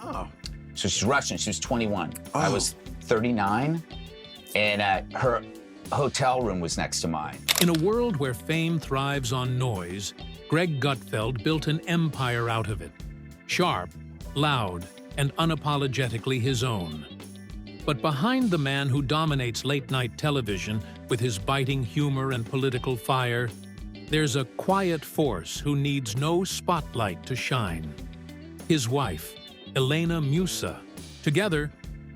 Oh. So she's Russian. She was 21. I Oh. was 39, and her hotel room was next to mine. In a world where fame thrives on noise, Greg Gutfeld built an empire out of it. Sharp, loud, and unapologetically his own. But behind the man who dominates late-night television with his biting humor and political fire, there's a quiet force who needs no spotlight to shine. His wife, Elena Musa. Together,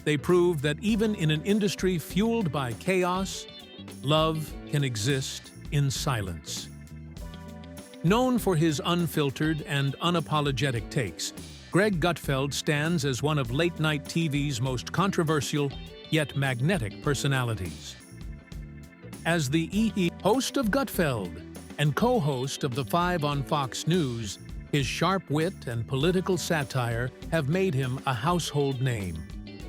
they prove that even in an industry fueled by chaos, love can exist in silence. Known for his unfiltered and unapologetic takes, Greg Gutfeld stands as one of late-night TV's most controversial yet magnetic personalities. As the host of Gutfeld and co-host of The Five on Fox News, his sharp wit and political satire have made him a household name.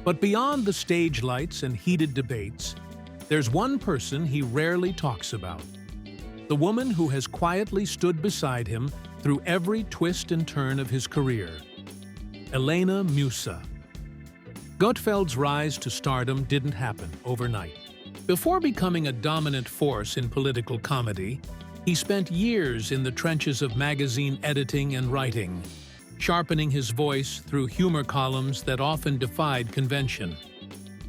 But beyond the stage lights and heated debates, there's one person he rarely talks about. The woman who has quietly stood beside him through every twist and turn of his career. Elena Musa. Gutfeld's rise to stardom didn't happen overnight. Before becoming a dominant force in political comedy, he spent years in the trenches of magazine editing and writing, sharpening his voice through humor columns that often defied convention.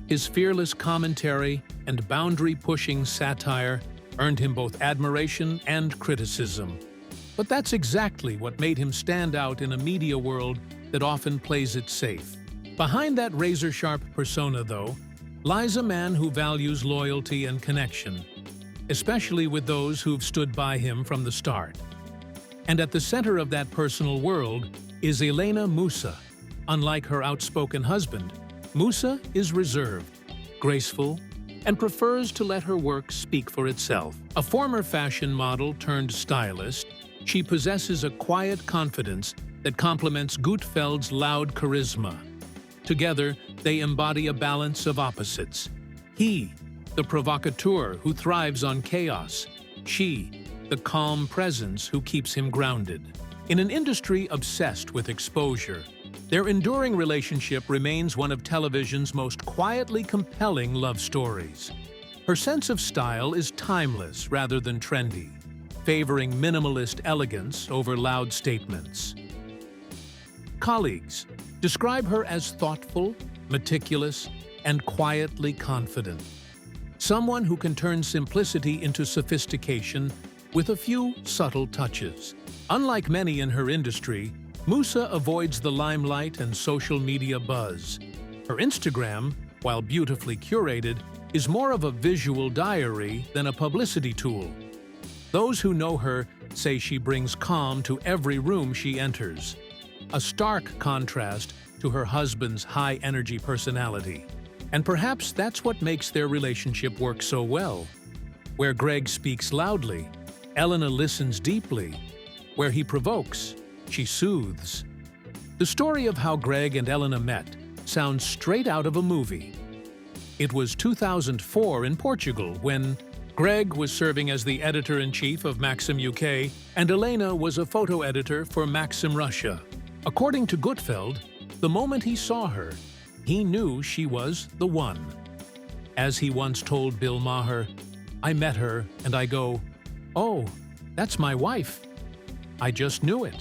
His fearless commentary and boundary-pushing satire earned him both admiration and criticism. But that's exactly what made him stand out in a media world that often plays it safe. Behind that razor-sharp persona, though, lies a man who values loyalty and connection, especially with those who've stood by him from the start. And at the center of that personal world is Elena Musa. Unlike her outspoken husband, Musa is reserved, graceful, and prefers to let her work speak for itself. A former fashion model turned stylist, she possesses a quiet confidence that complements Gutfeld's loud charisma. Together, they embody a balance of opposites. He, the provocateur who thrives on chaos. She, the calm presence who keeps him grounded. In an industry obsessed with exposure, their enduring relationship remains one of television's most quietly compelling love stories. Her sense of style is timeless rather than trendy, favoring minimalist elegance over loud statements. Colleagues describe her as thoughtful, meticulous, and quietly confident. Someone who can turn simplicity into sophistication with a few subtle touches. Unlike many in her industry, Musa avoids the limelight and social media buzz. Her Instagram, while beautifully curated, is more of a visual diary than a publicity tool. Those who know her say she brings calm to every room she enters, a stark contrast to her husband's high-energy personality. And perhaps that's what makes their relationship work so well. Where Greg speaks loudly, Elena listens deeply. Where he provokes, she soothes. The story of how Greg and Elena met sounds straight out of a movie. It was 2004 in Portugal when Greg was serving as the editor-in-chief of Maxim UK and Elena was a photo editor for Maxim Russia. According to Gutfeld, the moment he saw her, he knew she was the one. As he once told Bill Maher, "I met her and I go, oh, that's my wife. I just knew it."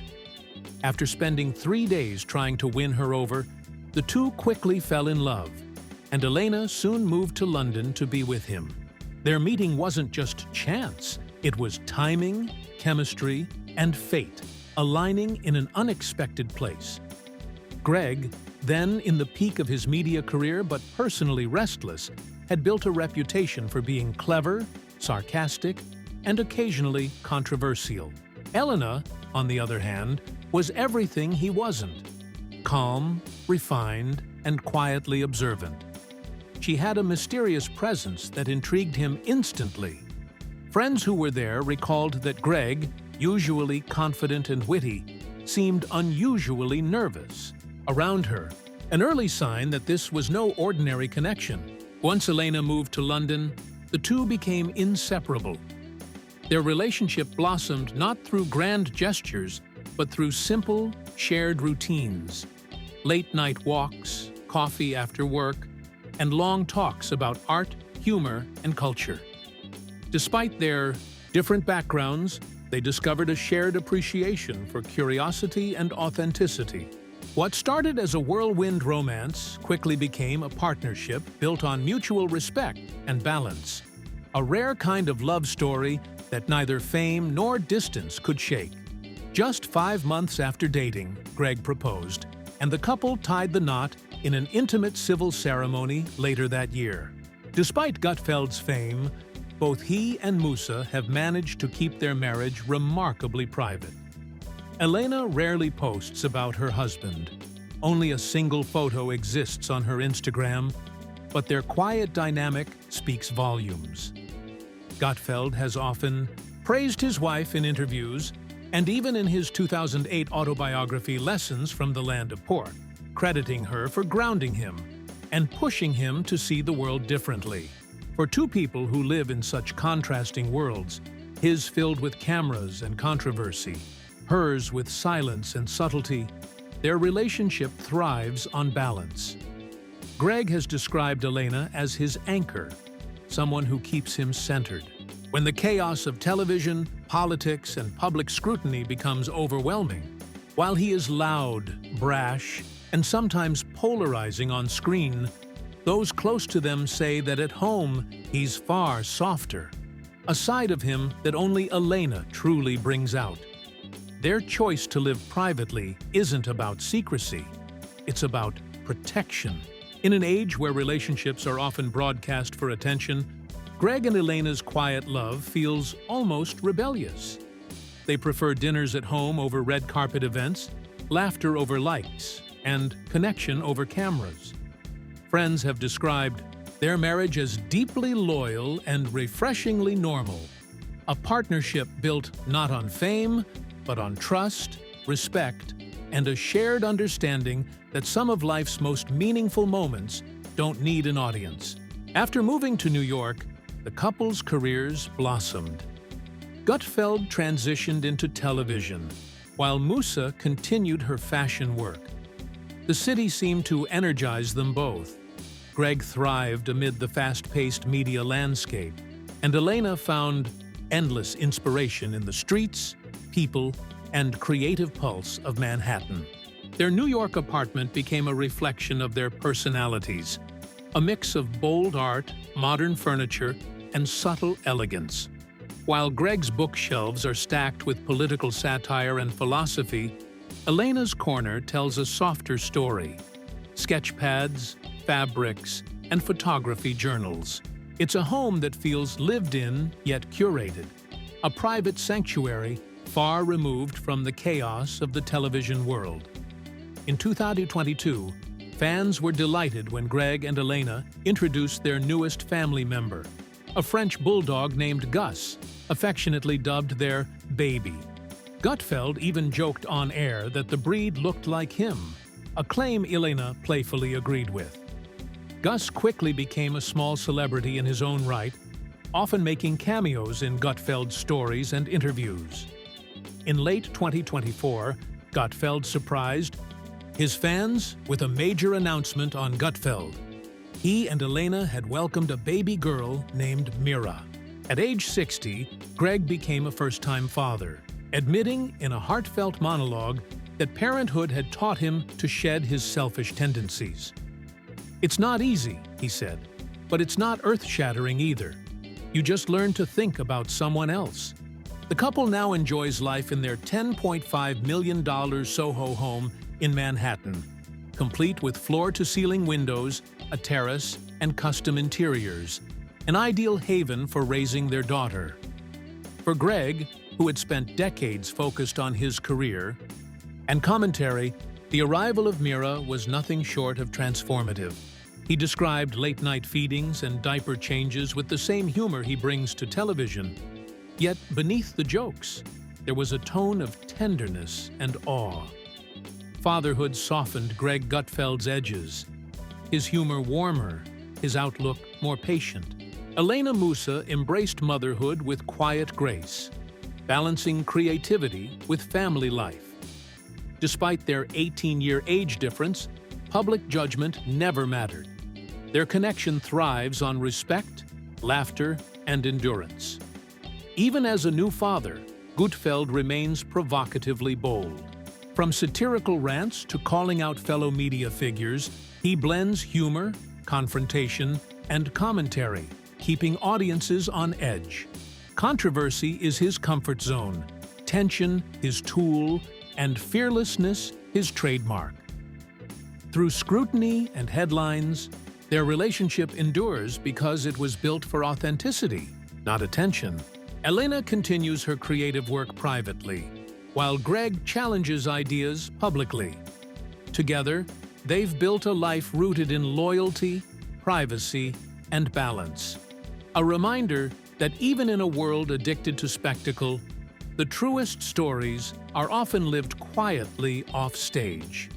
After spending 3 days trying to win her over, the two quickly fell in love, and Elena soon moved to London to be with him. Their meeting wasn't just chance, it was timing, chemistry, and fate, aligning in an unexpected place. Greg, then in the peak of his media career but personally restless, had built a reputation for being clever, sarcastic, and occasionally controversial. Elena, on the other hand, was everything he wasn't. Calm, refined, and quietly observant. She had a mysterious presence that intrigued him instantly. Friends who were there recalled that Greg, usually confident and witty, seemed unusually nervous around her, an early sign that this was no ordinary connection. Once Elena moved to London, the two became inseparable. Their relationship blossomed not through grand gestures, but through simple, shared routines. late-night walks, coffee after work, and long talks about art, humor, and culture. Despite their different backgrounds, they discovered a shared appreciation for curiosity and authenticity. What started as a whirlwind romance quickly became a partnership built on mutual respect and balance. A rare kind of love story that neither fame nor distance could shake. Just 5 months after dating, Greg proposed, and the couple tied the knot in an intimate civil ceremony later that year. Despite Gutfeld's fame, both he and Musa have managed to keep their marriage remarkably private. Elena rarely posts about her husband. Only a single photo exists on her Instagram, but their quiet dynamic speaks volumes. Gutfeld has often praised his wife in interviews, and even in his 2008 autobiography Lessons from the Land of Pork, crediting her for grounding him and pushing him to see the world differently. For two people who live in such contrasting worlds, his filled with cameras and controversy, hers with silence and subtlety, their relationship thrives on balance. Greg has described Elena as his anchor, someone who keeps him centered. When the chaos of television, politics, and public scrutiny becomes overwhelming, while he is loud, brash, and sometimes polarizing on screen, those close to them say that at home he's far softer, a side of him that only Elena truly brings out. Their choice to live privately isn't about secrecy, it's about protection. In an age where relationships are often broadcast for attention, Greg and Elena's quiet love feels almost rebellious. They prefer dinners at home over red carpet events, laughter over likes, and connection over cameras. Friends have described their marriage as deeply loyal and refreshingly normal, a partnership built not on fame, but on trust, respect, and a shared understanding that some of life's most meaningful moments don't need an audience. After moving to New York, the couple's careers blossomed. Gutfeld transitioned into television, while Musa continued her fashion work. The city seemed to energize them both. Greg thrived amid the fast-paced media landscape, and Elena found endless inspiration in the streets, people, and creative pulse of Manhattan. Their New York apartment became a reflection of their personalities, a mix of bold art, modern furniture, and subtle elegance. While Greg's bookshelves are stacked with political satire and philosophy, Elena's corner tells a softer story. Sketch pads, fabrics, and photography journals. It's a home that feels lived in, yet curated. A private sanctuary far removed from the chaos of the television world. In 2022, fans were delighted when Greg and Elena introduced their newest family member, a French bulldog named Gus, affectionately dubbed their baby. Gutfeld even joked on air that the breed looked like him, a claim Elena playfully agreed with. Gus quickly became a small celebrity in his own right, often making cameos in Gutfeld's stories and interviews. In late 2024, Gutfeld surprised his fans with a major announcement on Gutfeld. He and Elena had welcomed a baby girl named Mira. At age 60, Greg became a first-time father, admitting in a heartfelt monologue that parenthood had taught him to shed his selfish tendencies. "It's not easy," he said, "but it's not earth-shattering either. You just learn to think about someone else." The couple now enjoys life in their $10.5 million Soho home in Manhattan, complete with floor-to-ceiling windows, a terrace, and custom interiors, an ideal haven for raising their daughter. For Greg, who had spent decades focused on his career and commentary, the arrival of Mira was nothing short of transformative. He described late-night feedings and diaper changes with the same humor he brings to television. Yet beneath the jokes, there was a tone of tenderness and awe. Fatherhood softened Greg Gutfeld's edges, his humor warmer, his outlook more patient. Elena Musa embraced motherhood with quiet grace, balancing creativity with family life. Despite their 18-year age difference, public judgment never mattered. Their connection thrives on respect, laughter, and endurance. Even as a new father, Gutfeld remains provocatively bold. From satirical rants to calling out fellow media figures, he blends humor, confrontation, and commentary, keeping audiences on edge. Controversy is his comfort zone, tension his tool, and fearlessness his trademark. Through scrutiny and headlines, their relationship endures because it was built for authenticity, not attention. Elena continues her creative work privately, while Greg challenges ideas publicly. Together, they've built a life rooted in loyalty, privacy, and balance. A reminder that even in a world addicted to spectacle, the truest stories are often lived quietly off stage.